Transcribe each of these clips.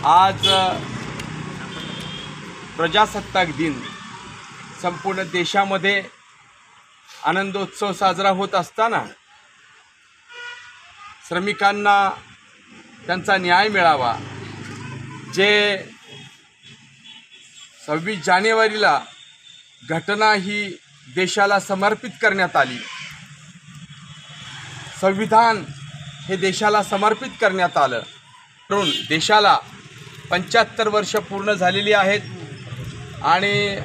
आज प्रजासत्ताक दिन संपूर्ण देशामध्ये आनंदोत्सव साजरा होत असताना श्रमिकांना त्यांचा न्याय मिळावा, जे 26 जानेवारीला घटना ही देशाला समर्पित करण्यात आली, संविधान हे देशाला समर्पित करण्यात आलं, म्हणून देशाला 75 वर्ष पूर्ण झालेली आहेत आणि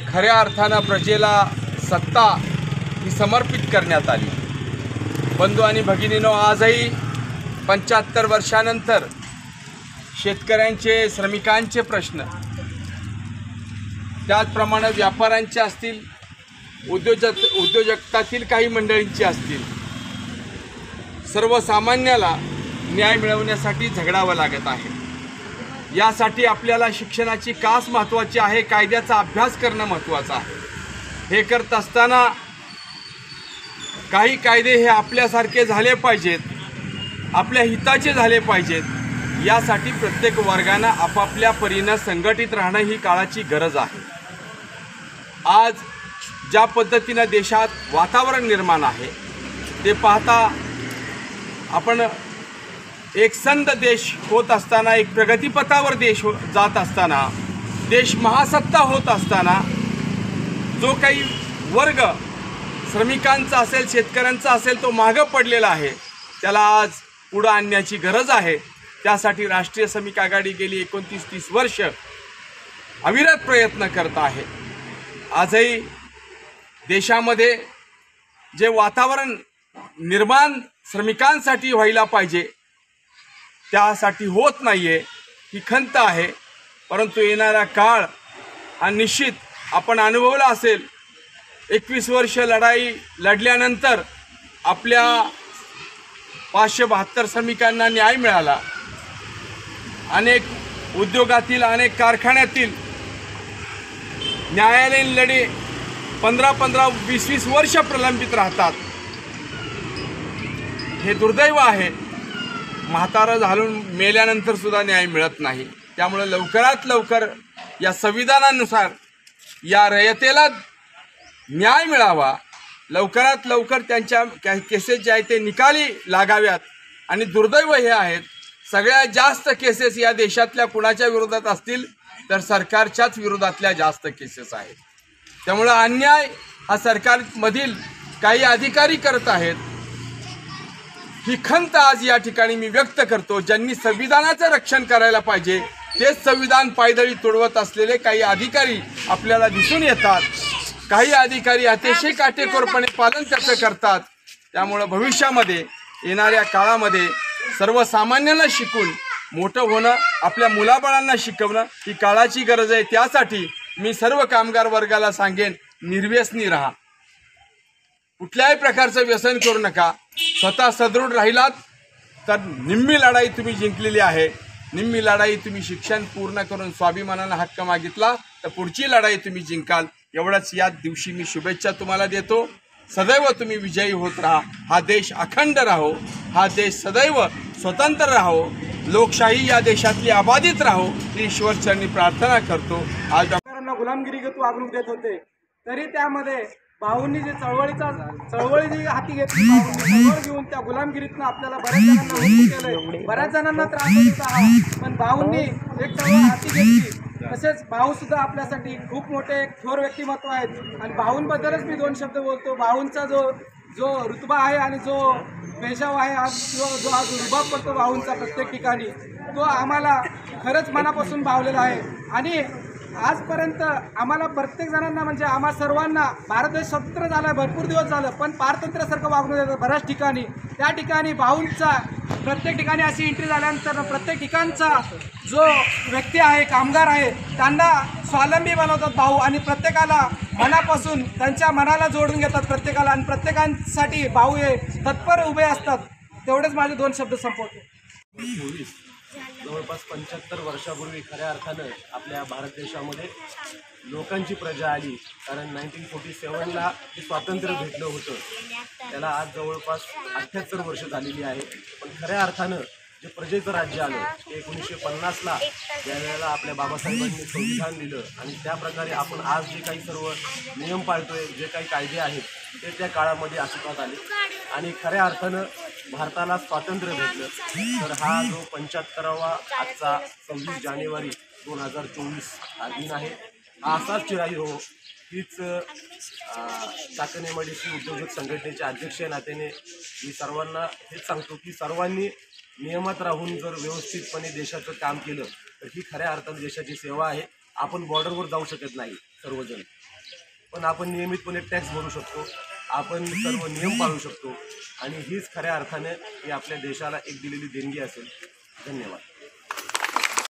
खऱ्या अर्थानं प्रजेला सत्ता ही समर्पित करण्यात आली। बंधू आणि भगिनींनो, आजही 75 वर्षानंतर शेतकऱ्यांचे, श्रमिकांचे प्रश्न, त्याचप्रमाणे व्यापाऱ्यांचे असतील, उद्योजकतातील काही मंडळींचे असतील, सर्वसामान्याला न्याय मिळवण्यासाठी झगडावं लागत आहे। यासाठी आपल्याला शिक्षणाची कास महत्त्वाची आहे, कायद्याचा अभ्यास करणं महत्त्वाचं आहे। हे करत असताना काही कायदे हे आपल्यासारखे झाले पाहिजेत, आपल्या हिताचे झाले पाहिजेत, यासाठी प्रत्येक वर्गानं आपापल्या परीनं संघटित राहणं ही काळाची गरज आहे। आज ज्या पद्धतीनं देशात वातावरण निर्माण आहे ते पाहता आपण एकसंध देश होत असताना, एक प्रगतीपथावर देश जात असताना, देश महासत्ता होत असताना जो काही वर्ग श्रमिकांचा असेल, शेतकऱ्यांचा असेल, तो मागं पडलेला आहे, त्याला आज पुढं आणण्याची गरज आहे। त्यासाठी राष्ट्रीय श्रमिक आघाडी गेली 29-30 वर्ष अविरत प्रयत्न करत आहे। आजही देशामध्ये जे वातावरण निर्माण श्रमिकांसाठी व्हायला पाहिजे त्यासाठी होत नाही आहे, ही खंत आहे। परंतु येणारा काळ हा निश्चित आपण अनुभवला असेल। 21 वर्ष लढाई लढल्यानंतर आपल्या 572 श्रमिकांना न्याय मिळाला। अनेक उद्योगातील, अनेक कारखान्यातील न्यायालयीन लढे 15-15, 20-20 वर्ष प्रलंबित राहतात। हे दुर्दैव आहे। म्हातारं झालून मेल्यानंतर सुद्धा न्याय मिळत नाही। त्यामुळे लवकरात लवकर या संविधानानुसार या रयतेला न्याय मिळावा, लवकरात लवकर त्यांच्या केसेस जे आहेत ते निकाली लागाव्यात। आणि दुर्दैव हे आहेत, सगळ्यात जास्त केसेस या देशातल्या कुणाच्या विरोधात असतील तर सरकारच्याच विरोधातल्या जास्त केसेस आहेत। त्यामुळे अन्याय हा सरकारमधील काही अधिकारी करत आहेत, ही खंत आज या ठिकाणी मी व्यक्त करतो। ज्यांनी संविधानाचं रक्षण करायला पाहिजे तेच संविधान पायदळी तोडवत असलेले काही अधिकारी आपल्याला दिसून येतात। काही अधिकारी अतिशय काटेकोरपणे पालन त्याचं करतात। त्यामुळे भविष्यामध्ये येणाऱ्या काळामध्ये सर्वसामान्यांना शिकून मोठं होणं, आपल्या मुलाबाळांना शिकवणं ही काळाची गरज आहे। त्यासाठी मी सर्व कामगार वर्गाला सांगेन, निर्व्यसनी राहा, कुठल्याही प्रकारचं व्यसन करू नका। स्वतः सदृढ राहिलात तर निम्मी लढाई तुम्ही जिंकलेली आहे। निम्मी लढाई तुम्ही शिक्षण पूर्ण करून स्वाभिमानानं हक्क मागितला तर पुढची लढाई तुम्ही जिंकाल। एवढंच या दिवशी मी शुभेच्छा तुम्हाला देतो। सदैव तुम्ही विजयी होत राहा, हा देश अखंड राहो, हा देश सदैव स्वतंत्र राहो, लोकशाही या देशातली अबाधित राहो, ही ईश्वरचरणी प्रार्थना करतो। आज डॉक्टरांना गुलामगिरीगत वागणूक देत होते, तरी त्यामध्ये भाऊंनी जे चळवळी जी हाती घेतली, चळवळ घेऊन त्या गुलामगिरीतनं आपल्याला बऱ्याच जणांना मुक्त केलंय, बऱ्याच जणांना त्रास देत आहात, पण भाऊंनी एक चळवळ हाती घेतली। तसेच भाऊ सुद्धा आपल्यासाठी खूप मोठे एक थोर व्यक्तिमत्व आहेत आणि भाऊंबद्दलच मी 2 शब्द बोलतो। भाऊंचा जो रुतबा आहे आणि जो पेशाव आहे, जो आज रुबाब पडतो भाऊंचा प्रत्येक ठिकाणी, तो आम्हाला खरंच मनापासून भावलेला आहे। आणि आजपर्यंत आम्हाला प्रत्येक जणांना, म्हणजे आम्हा सर्वांना, भारत देश स्वतंत्र झाला, भरपूर दिवस झालं, पण पारतंत्र्यासारखं वागणूक देतात बऱ्याच ठिकाणी। त्या ठिकाणी भाऊंचा प्रत्येक ठिकाणी अशी एंट्री झाल्यानंतर प्रत्येक ठिकाणचा जो व्यक्ती आहे, कामगार आहे, त्यांना स्वावलंबी बनवतात भाऊ आणि प्रत्येकाला मनापासून त्यांच्या मनाला जोडून घेतात प्रत्येकाला, आणि प्रत्येकांसाठी भाऊ हे तत्पर उभे असतात। तेवढेच माझे 2 शब्द संपवतो। जवळपास 75 वर्षापूर्वी खऱ्या अर्थानं आपल्या भारत देशामध्ये लोकांची प्रजा आली, कारण 1947ला जे स्वातंत्र्य भेटलं होतं त्याला आज जवळपास 78 वर्ष झालेली आहे। पण खऱ्या अर्थानं जे प्रजेचं राज्य आलं ते 1950ला ज्यावेळेला आपल्या बाबासाहेबांनी संविधान लिहिलं आणि त्या प्रकारे आपण आज जे काही सर्व नियम पाळतोय, जे काही कायदे आहेत ते त्या काळामध्ये अस्तित्वात आले आणि खऱ्या अर्थानं भारताला स्वातंत्र्य भेटलं. तर हा जो 75वा आजचा 26 जानेवारी 2024 हा दिन आहे, हा असाच चिराई हो. हीच चाकण MIDC उद्योजक संघटनेचे अध्यक्ष या नात्याने मी सर्वांना हेच सांगतो की सर्वांनी नियमात राहून जर व्यवस्थितपणे देशाचं काम केलं तर ही खऱ्या अर्थाने देशाची सेवा आहे. आपण बॉर्डरवर जाऊ शकत नाही सर्वजण, पण आपण नियमितपणे टॅक्स भरू शकतो, आपण सर्व नियम पाळू शकतो आणि हीच खऱ्या अर्थाने ही आपल्या देशाला एक दिलेली देणगी असेल. धन्यवाद.